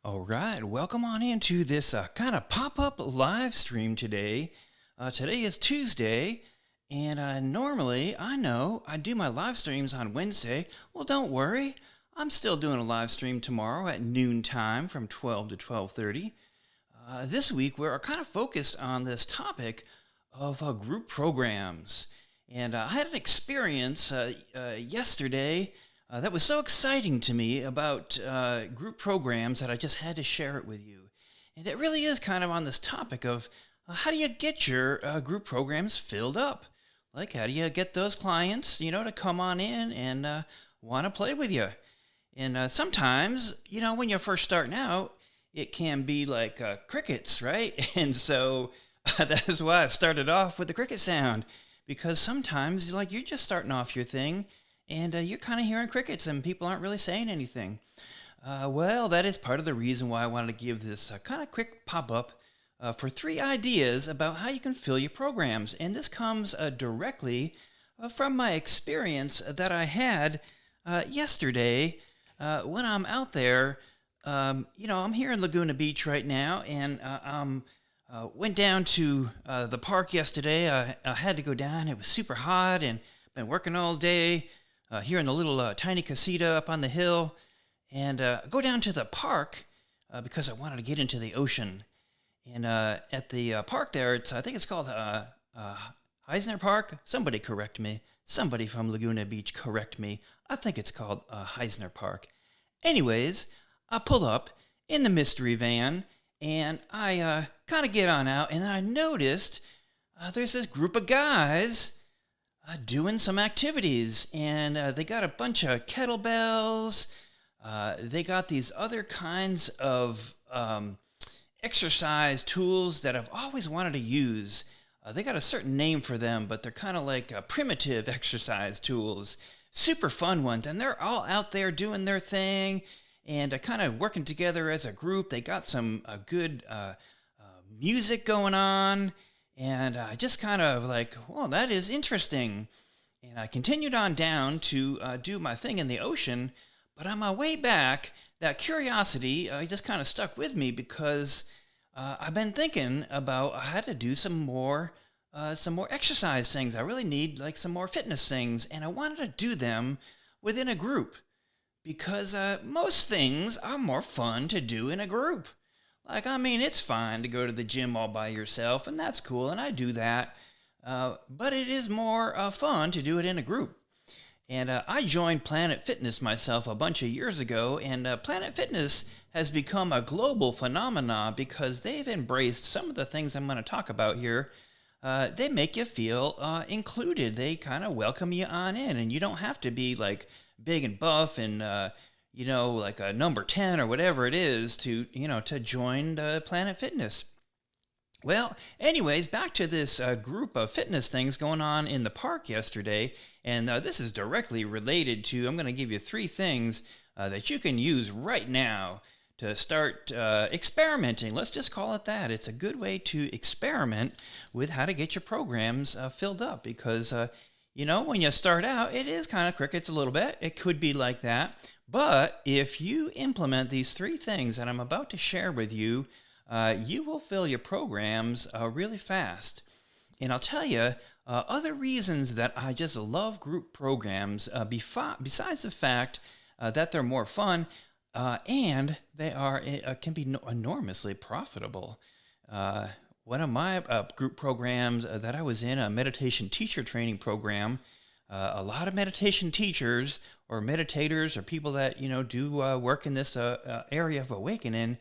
All right, welcome on into this kind of pop-up live stream today. Today is Tuesday, and normally I know I do my live streams on Wednesday. Well, don't worry, I'm still doing a live stream tomorrow at noon time from 12 to 12:30. This week we're kind of focused on this topic of group programs, and I had an experience yesterday that was so exciting to me about group programs that I just had to share it with you. And it really is kind of on this topic of how do you get your group programs filled up? Like, how do you get those clients, to come on in and want to play with you? And sometimes, when you're first starting out, it can be like crickets, right? And so that is why I started off with the cricket sound, because sometimes, like, you're just starting off your thing and you're kind of hearing crickets and people aren't really saying anything. Well, that is part of the reason why I wanted to give this kind of quick pop-up for 3 ideas about how you can fill your programs. And this comes directly from my experience that I had yesterday when I'm out there. I'm here in Laguna Beach right now, and went down to the park yesterday. I had to go down. It was super hot, and been working all day here in the little tiny casita up on the hill, and go down to the park because I wanted to get into the ocean. And at the park there, I think it's called Heisner Park. Somebody correct me. Somebody from Laguna Beach correct me. I think it's called Heisner Park. Anyways, I pull up in the mystery van, and I kind of get on out, and I noticed there's this group of guys doing some activities, and they got a bunch of kettlebells. They got these other kinds of exercise tools that I've always wanted to use. They got a certain name for them, but they're kind of like primitive exercise tools, super fun ones, and they're all out there doing their thing and kind of working together as a group. They got some good music going on. And I just kind of like, well, that is interesting. And I continued on down to do my thing in the ocean. But on my way back, that curiosity just kind of stuck with me because I've been thinking about how to do some more exercise things. I really need like some more fitness things, and I wanted to do them within a group because most things are more fun to do in a group. Like, I mean, it's fine to go to the gym all by yourself, and that's cool, and I do that. But it is more fun to do it in a group. And I joined Planet Fitness myself a bunch of years ago, and Planet Fitness has become a global phenomenon because they've embraced some of the things I'm going to talk about here. They make you feel included. They kind of welcome you on in, and you don't have to be like big and buff and like a number 10 or whatever it is to join Planet Fitness. Well, anyways, back to this group of fitness things going on in the park yesterday, and this is directly related to, I'm going to give you 3 things that you can use right now to start experimenting. Let's just call it that. It's a good way to experiment with how to get your programs filled up because, when you start out, it is kind of crickets a little bit. It could be like that. But if you implement these 3 things that I'm about to share with you, you will fill your programs really fast. And I'll tell you, other reasons that I just love group programs, besides the fact that they're more fun, and they can be enormously profitable. One of my group programs that I was in, a meditation teacher training program, a lot of meditation teachers or meditators or people that do work in this area of awakening,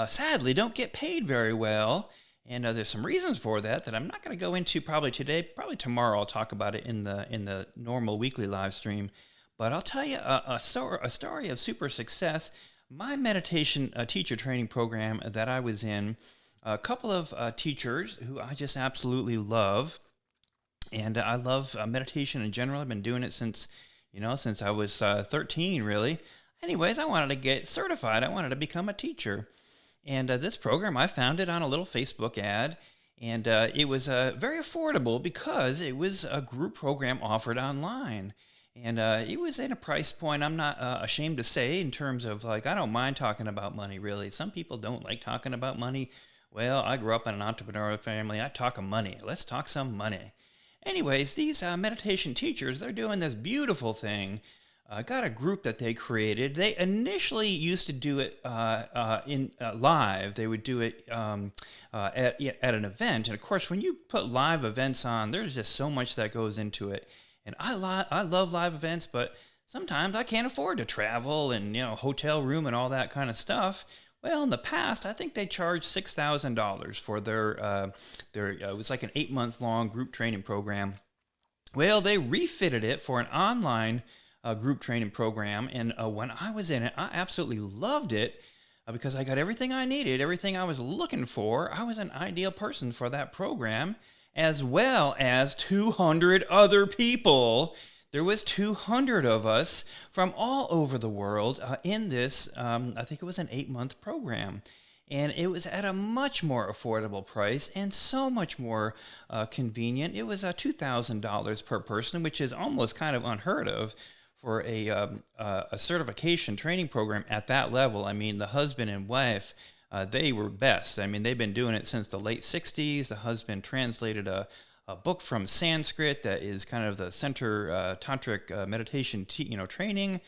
sadly don't get paid very well. And there's some reasons for that I'm not going to go into probably today. Probably tomorrow I'll talk about it in the normal weekly live stream. But I'll tell you a story of super success. My meditation teacher training program that I was in, a couple of teachers who I just absolutely love. And I love meditation in general. I've been doing it since I was 13, really. Anyways, I wanted to get certified. I wanted to become a teacher. And this program, I found it on a little Facebook ad. And it was very affordable because it was a group program offered online. And it was in a price point I'm not ashamed to say, in terms of, like, I don't mind talking about money, really. Some people don't like talking about money. Well, I grew up in an entrepreneurial family. I talk of money. Let's talk some money. Anyways, these meditation teachers, they're doing this beautiful thing. Got a group that they created. They initially used to do it in live. They would do it at an event. And of course, when you put live events on, there's just so much that goes into it. And I love live events, but sometimes I can't afford to travel and, hotel room and all that kind of stuff. Well, in the past, I think they charged $6,000 for their it was like an 8-month long group training program. Well, they refitted it for an online group training program, and when I was in it, I absolutely loved it because I got everything I needed, everything I was looking for. I was an ideal person for that program, as well as 200 other people. There was 200 of us from all over the world in this, I think it was an 8-month program. And it was at a much more affordable price and so much more convenient. It was $2,000 per person, which is almost kind of unheard of for a certification training program at that level. I mean, the husband and wife, they were best. I mean, they've been doing it since the late 60s. The husband translated a book from Sanskrit that is kind of the center tantric meditation training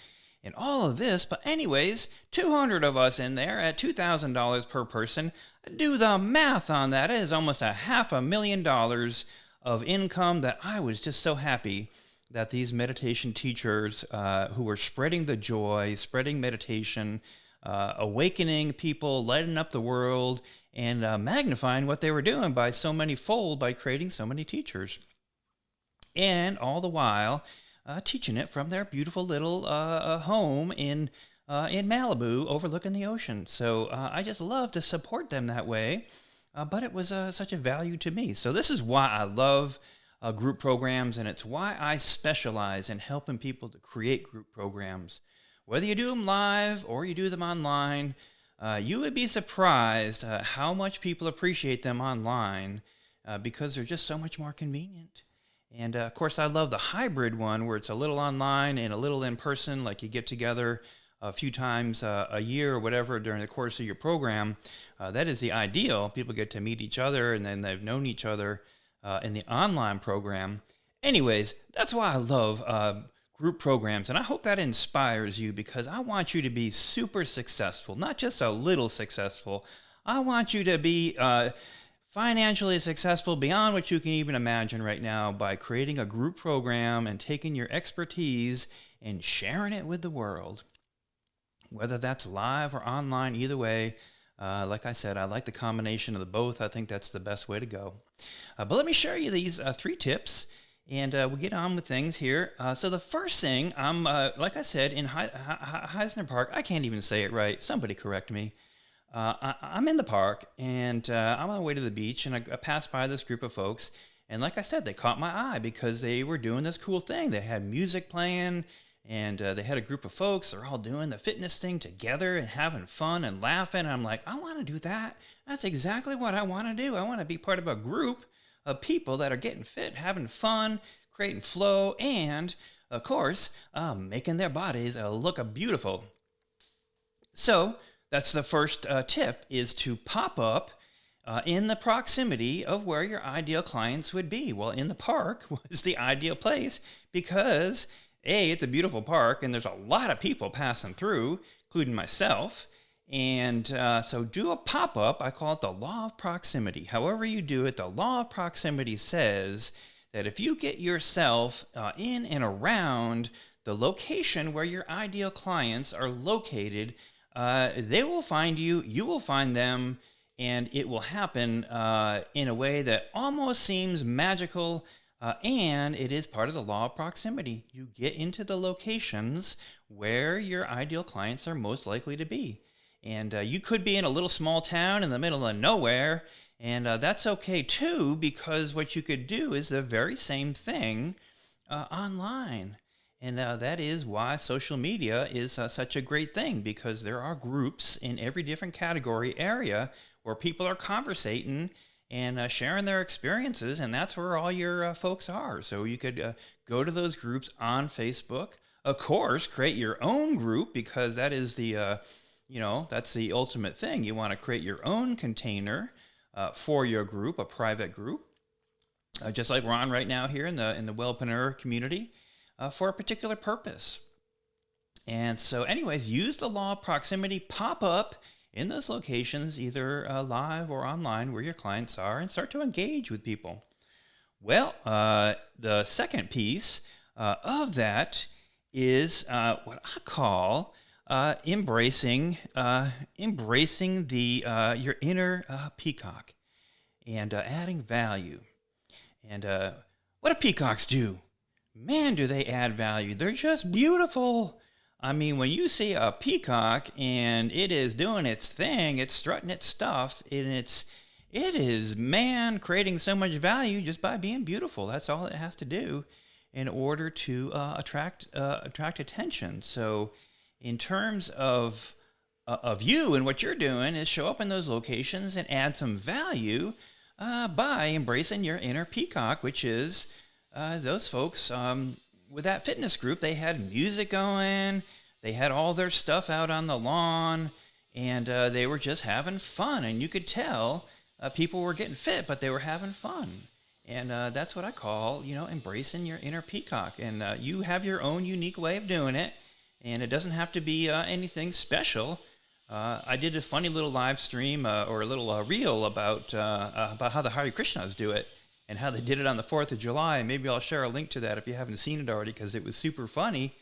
and all of this. But anyways, 200 of us in there at $2,000 per person. Do the math on that. It is almost $500,000 of income that I was just so happy that these meditation teachers who were spreading the joy, spreading meditation, awakening people, lighting up the world, and magnifying what they were doing by so many fold by creating so many teachers. And all the while, teaching it from their beautiful little home in Malibu overlooking the ocean. So I just love to support them that way, but it was such a value to me. So this is why I love group programs, and it's why I specialize in helping people to create group programs. Whether you do them live or you do them online, you would be surprised how much people appreciate them online because they're just so much more convenient. And of course, I love the hybrid one where it's a little online and a little in person, like you get together a few times a year or whatever during the course of your program. That is the ideal. People get to meet each other and then they've known each other in the online program. Anyways, that's why I love group programs, and I hope that inspires you because I want you to be super successful, not just a little successful. I want you to be financially successful beyond what you can even imagine right now by creating a group program and taking your expertise and sharing it with the world. Whether that's live or online, either way, like I said, I like the combination of the both. I think that's the best way to go. But let me share you these 3 tips, and we'll get on with things here. So the first thing, I'm, like I said, in Heisner Park. I can't even say it right. Somebody correct me. I'm in the park, and I'm on my way to the beach, and I passed by this group of folks. And like I said, they caught my eye because they were doing this cool thing. They had music playing, and they had a group of folks. They're all doing the fitness thing together and having fun and laughing. And I'm like, I want to do that. That's exactly what I want to do. I want to be part of a group of people that are getting fit, having fun, creating flow, and, of course, making their bodies look beautiful. So that's the first tip, is to pop up in the proximity of where your ideal clients would be. Well, in the park was the ideal place because, A, it's a beautiful park, and there's a lot of people passing through, including myself. And so do a pop-up. I call it the law of proximity. However you do it, the law of proximity says that if you get yourself in and around the location where your ideal clients are located, they will find you, you will find them, and it will happen in a way that almost seems magical, and it is part of the law of proximity. You get into the locations where your ideal clients are most likely to be. And you could be in a little small town in the middle of nowhere, and that's okay too, because what you could do is the very same thing online. And that is why social media is such a great thing, because there are groups in every different category area where people are conversating and sharing their experiences, and that's where all your folks are. So you could go to those groups on Facebook. Of course, create your own group, because that is that's the ultimate thing. You want to create your own container for your group, a private group, just like we're on right now here in the Wellpreneur community, for a particular purpose. And so, anyways, use the law of proximity, pop up in those locations, either live or online where your clients are, and start to engage with people. Well, the second piece of that is what I call embracing the your inner peacock, and adding value. And what do peacocks do? Man, do they add value. They're just beautiful. I mean, when you see a peacock and it is doing its thing, it's strutting its stuff, and it is, man, creating so much value just by being beautiful. That's all it has to do in order to attract attention. So in terms of you and what you're doing is show up in those locations and add some value by embracing your inner peacock, which is those folks with that fitness group. They had music going, they had all their stuff out on the lawn, and they were just having fun. And you could tell people were getting fit, but they were having fun. And that's what I call, embracing your inner peacock. And you have your own unique way of doing it, and it doesn't have to be anything special. I did a funny little live stream or a little reel about how the Hare Krishnas do it, and how they did it on the 4th of July. And maybe I'll share a link to that if you haven't seen it already, because it was super funny.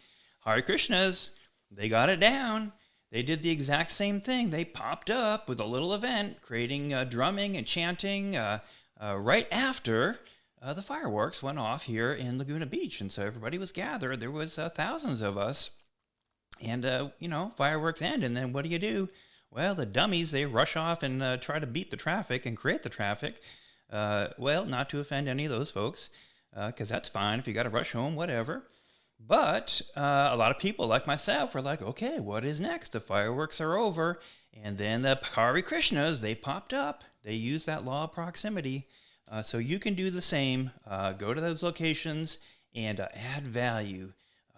Hare Krishnas, they got it down. They did the exact same thing. They popped up with a little event, creating drumming and chanting right after the fireworks went off here in Laguna Beach. And so everybody was gathered. There was thousands of us. And, fireworks end. And then what do? Well, the dummies, they rush off and try to beat the traffic and create the traffic. Well, not to offend any of those folks, because that's fine if you got to rush home, whatever. But a lot of people like myself were like, okay, what is next? The fireworks are over. And then the Hare Krishnas, they popped up. They used that law of proximity. So you can do the same. Go to those locations and add value.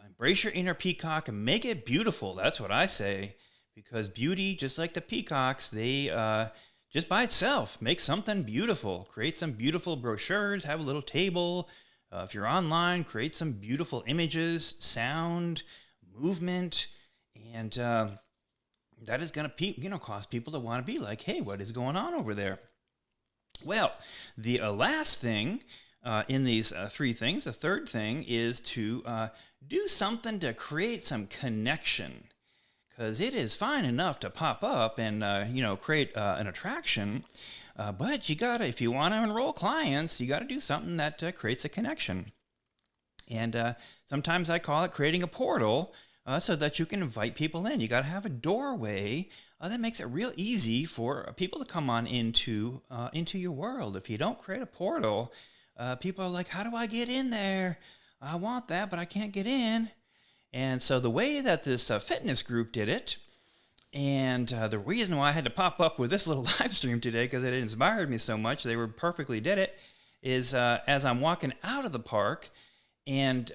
Embrace your inner peacock and make it beautiful. That's what I say. Because beauty, just like the peacocks, they just by itself, make something beautiful. Create some beautiful brochures, have a little table. If you're online, create some beautiful images, sound, movement, and that is going to cause people to want to be like, hey, what is going on over there? Well, the last thing in these three things, the third thing is to do something to create some connection. Because it is fine enough to pop up and, create an attraction. But you got to, if you want to enroll clients, you got to do something that creates a connection. And sometimes I call it creating a portal so that you can invite people in. You got to have a doorway that makes it real easy for people to come on into your world. If you don't create a portal, people are like, how do I get in there? I want that, but I can't get in. And so the way that this fitness group did it, and the reason why I had to pop up with this little live stream today, because it inspired me so much, they were perfectly did it, is as I'm walking out of the park, and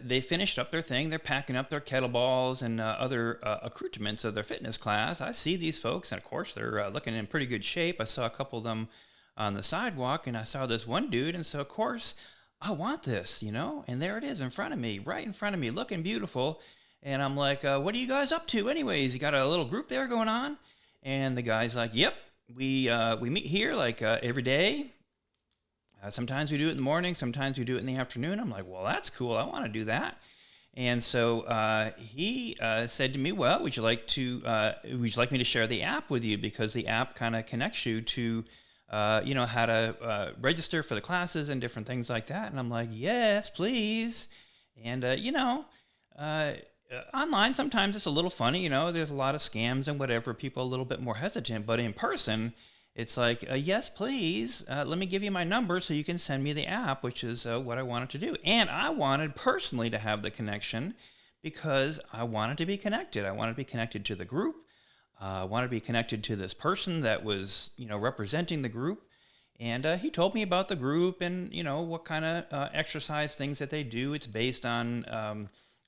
they finished up their thing, they're packing up their kettlebells and other accoutrements of their fitness class. I see these folks, and of course they're looking in pretty good shape. I saw a couple of them on the sidewalk, and I saw this one dude, and so of course, I want this, and there it is in front of me, right in front of me, looking beautiful. And I'm like, what are you guys up to anyways? You got a little group there going on? And the guy's like, yep, we meet here like every day. Sometimes we do it in the morning, sometimes we do it in the afternoon. I'm like, well, that's cool. I want to do that. And so he said to me, well, would you like me to share the app with you? Because the app kind of connects you to how to register for the classes and different things like that. And I'm like, yes, please. And, online, sometimes it's a little funny, there's a lot of scams and whatever, people a little bit more hesitant, but in person, it's like, yes, please, let me give you my number so you can send me the app, which is what I wanted to do. And I wanted personally to have the connection because I wanted to be connected. I wanted to be connected to the group. I wanted to be connected to this person that was, representing the group. And he told me about the group and, what kind of exercise things that they do. It's based on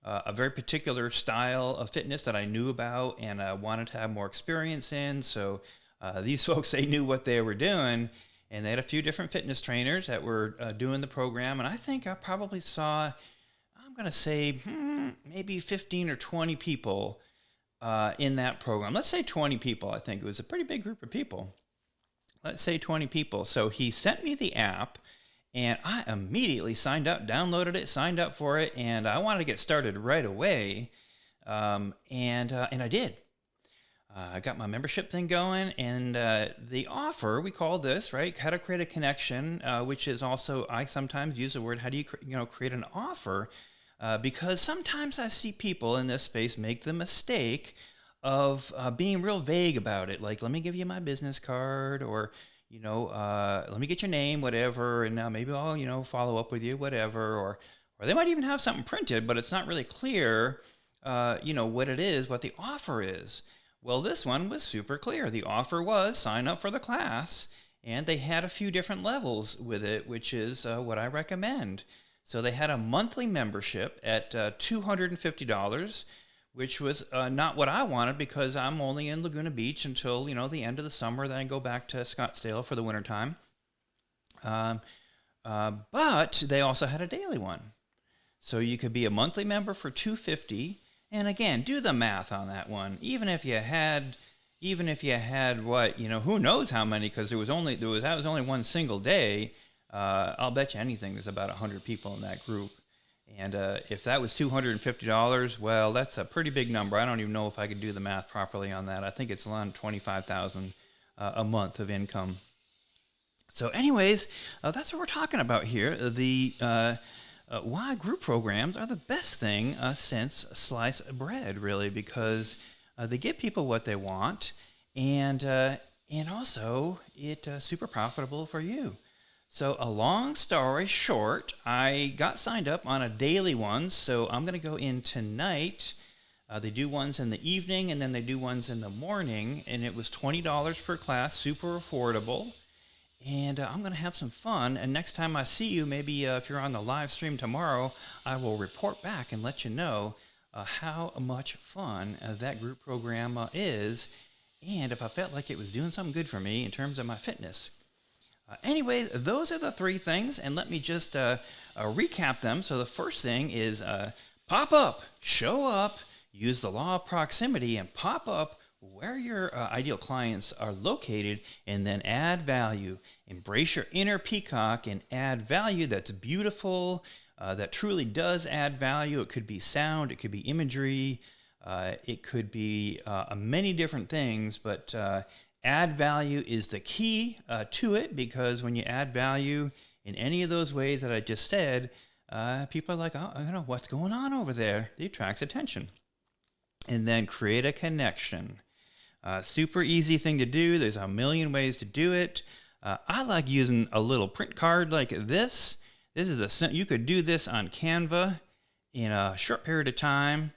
a very particular style of fitness that I knew about and wanted to have more experience in. So these folks, they knew what they were doing. And they had a few different fitness trainers that were doing the program. And I think I probably saw, I'm going to say, maybe 15 or 20 people in that program. Let's say 20 people. I think it was a pretty big group of people. Let's say 20 people. So he sent me the app, and I immediately signed up, downloaded it, signed up for it, and I wanted to get started right away. And I did. I got my membership thing going, and the offer, we call this, right, how to create a connection, which is also, I sometimes use the word, how do you create an offer? Because sometimes I see people in this space make the mistake of being real vague about it. Like, let me give you my business card, or, let me get your name, whatever, and now maybe I'll, follow up with you, whatever. Or they might even have something printed, but it's not really clear, what it is, what the offer is. Well, this one was super clear. The offer was sign up for the class, and they had a few different levels with it, which is what I recommend. So they had a monthly membership at $250, which was not what I wanted because I'm only in Laguna Beach until, the end of the summer. Then I go back to Scottsdale for the wintertime. But they also had a daily one. So you could be a monthly member for $250. And again, do the math on that one. Even if you had what, who knows how many, because that was only one single day. I'll bet you anything there's about 100 people in that group. And if that was $250, well, that's a pretty big number. I don't even know if I could do the math properly on that. I think it's around $25,000 a month of income. So anyways, that's what we're talking about here. The why group programs are the best thing since sliced bread, really, because they give people what they want, and also it's super profitable for you. So a long story short, I got signed up on a daily one, so I'm going to go in tonight. They do ones in the evening, and then they do ones in the morning, and it was $20 per class, super affordable. And I'm going to have some fun, and next time I see you, maybe if you're on the live stream tomorrow, I will report back and let you know how much fun that group program is, and if I felt like it was doing something good for me in terms of my fitness. Anyways, those are the three things, and let me just recap them. So the first thing is pop up, show up, use the law of proximity, and pop up where your ideal clients are located, and then add value. Embrace your inner peacock and add value that's beautiful, that truly does add value. It could be sound, it could be imagery, it could be many different things, but add value is the key to it, because when you add value in any of those ways that I just said, people are like, oh, what's going on over there? It attracts attention. And then create a connection. Super easy thing to do. There's a million ways to do it. I like using a little print card like this. You could do this on Canva in a short period of time.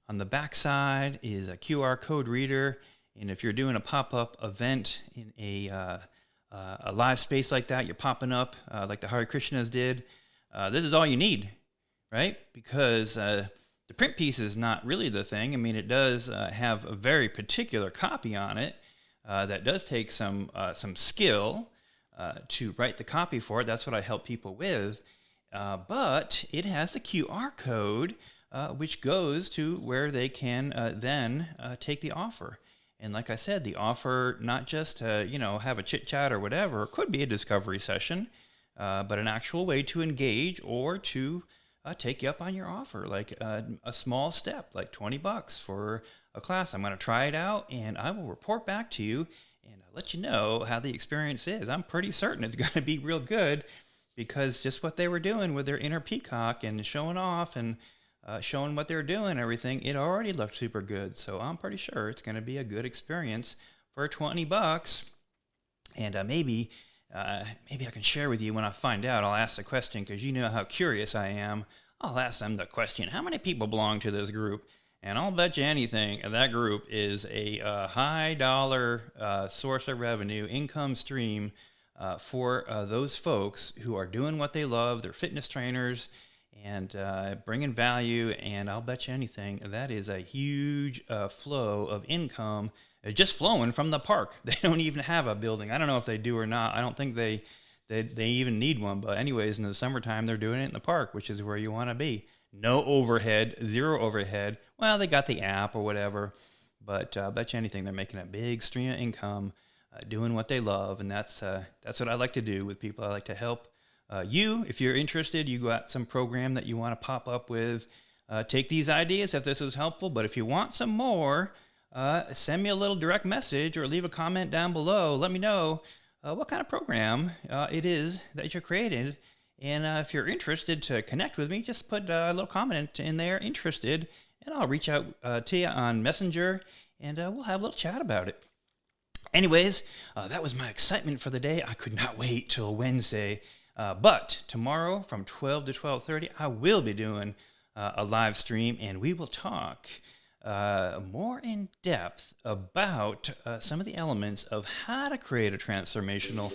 On the back side is a QR code reader. And if you're doing a pop-up event in a live space like that, you're popping up like the Hare Krishnas did, this is all you need, right? Because the print piece is not really the thing. I mean, it does have a very particular copy on it that does take some skill to write the copy for it. That's what I help people with. But it has the QR code, which goes to where they can then take the offer. And like I said, the offer, not just to, have a chit chat or whatever, it could be a discovery session, but an actual way to engage or to take you up on your offer, like a small step, like $20 for a class. I'm going to try it out, and I will report back to you and let you know how the experience is. I'm pretty certain it's going to be real good, because just what they were doing with their inner peacock and showing off and showing what they're doing and everything, it already looked super good. So I'm pretty sure it's going to be a good experience for $20. And maybe I can share with you when I find out. I'll ask the question, because you know how curious I am. I'll ask them the question, how many people belong to this group? And I'll bet you anything that group is a high dollar source of revenue, income stream for those folks who are doing what they love. They're fitness trainers and bringing value. And I'll bet you anything, that is a huge flow of income just flowing from the park. They don't even have a building. I don't know if they do or not. I don't think they even need one. But anyways, in the summertime, they're doing it in the park, which is where you want to be. No overhead, zero overhead. Well, they got the app or whatever. But I bet you anything, they're making a big stream of income doing what they love. And that's what I like to do with people. I like to help you. If you're interested, you got some program that you want to pop up with, take these ideas if this is helpful. But if you want some more, send me a little direct message or leave a comment down below. Let me know what kind of program it is that you're creating. And if you're interested to connect with me, just put a little comment in there, interested, and I'll reach out to you on Messenger, and we'll have a little chat about it. Anyways, that was my excitement for the day. I could not wait till Wednesday. But tomorrow from 12 to 12:30, I will be doing a live stream, and we will talk more in depth about some of the elements of how to create a transformational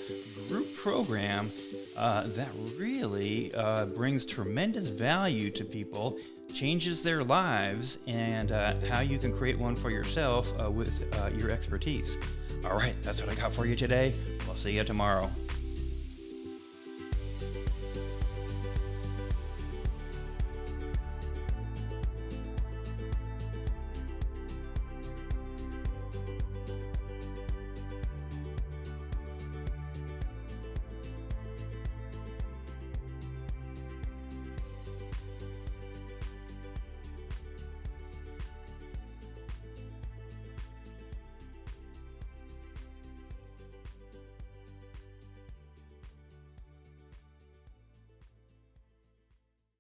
group program that really brings tremendous value to people, changes their lives, and how you can create one for yourself with your expertise. All right, that's what I got for you today. I'll see you tomorrow.